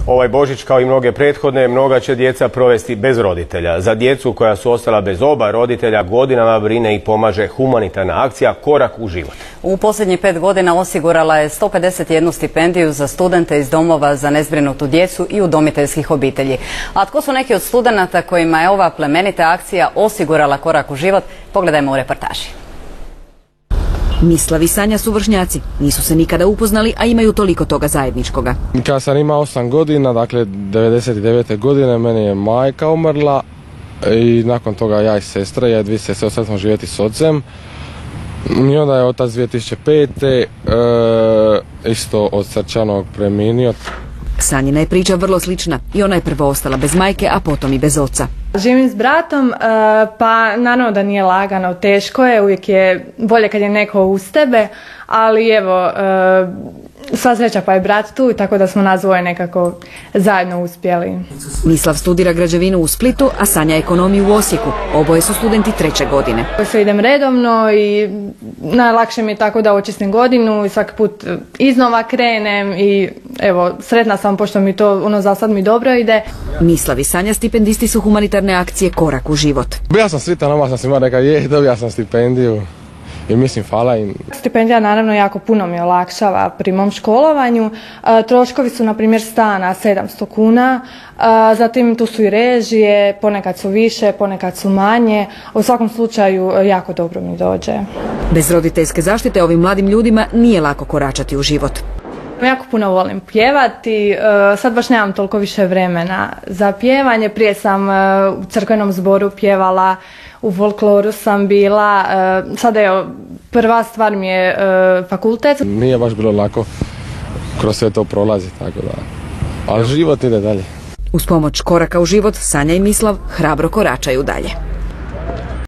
Ovaj Božić, kao i mnoge prethodne, mnoga će djeca provesti bez roditelja. Za djecu koja su ostala bez oba roditelja godinama brine i pomaže humanitarna akcija Korak u život. U posljednjih 5 godina osigurala je 151 stipendiju za studente iz domova za nezbrinutu djecu i udomiteljskih obitelji. A tko su neki od studenata kojima je ova plemenita akcija osigurala korak u život, pogledajmo u reportaži. Mislav i Sanja su vršnjaci, nisu se nikada upoznali, a imaju toliko toga zajedničkoga. Kad sam imao 8 godina, dakle 99. godine, meni je majka umrla i nakon toga ja i sestra, ja i dvije sestre, ostali smo živjeti s ocem. I onda je otac 2005. Isto od srčanog preminio. Sanjina je priča vrlo slična, i ona je prvo ostala bez majke, a potom i bez oca. Živim s bratom, pa naravno da nije lagano, teško je, uvijek je bolje kad je neko uz tebe, ali evo, sva sreća pa je brat tu, tako da smo nas dvoje nekako zajedno uspjeli. Mislav studira građevinu u Splitu, a Sanja ekonomiju u Osijeku. Oboje su studenti 3. godine. Sve idem redovno i najlakše mi je tako da očistim godinu i svaki put iznova krenem i evo, sretna sam pošto mi to za sad mi dobro ide. Mislav i Sanja stipendisti su humanitarne akcije Korak u život. Bio sam sritan, oma sam svima rekao, dobio sam stipendiju. I mislim, hvala im. Stipendija naravno jako puno mi olakšava pri mom školovanju. Troškovi su na primjer stana 700 kuna, zatim tu su i režije, ponekad su više, ponekad su manje. U svakom slučaju jako dobro mi dođe. Bez roditeljske zaštite ovim mladim ljudima nije lako koračati u život. Jako puno volim pjevati, sad baš nemam toliko više vremena za pjevanje. Prije sam u crkvenom zboru pjevala, u folkloru sam bila, sada je prva stvar mi je fakultet. Nije baš bilo lako kroz sve to prolazi, tako da, ali život ide dalje. Uz pomoć Koraka u život, Sanja i Mislav hrabro koračaju dalje.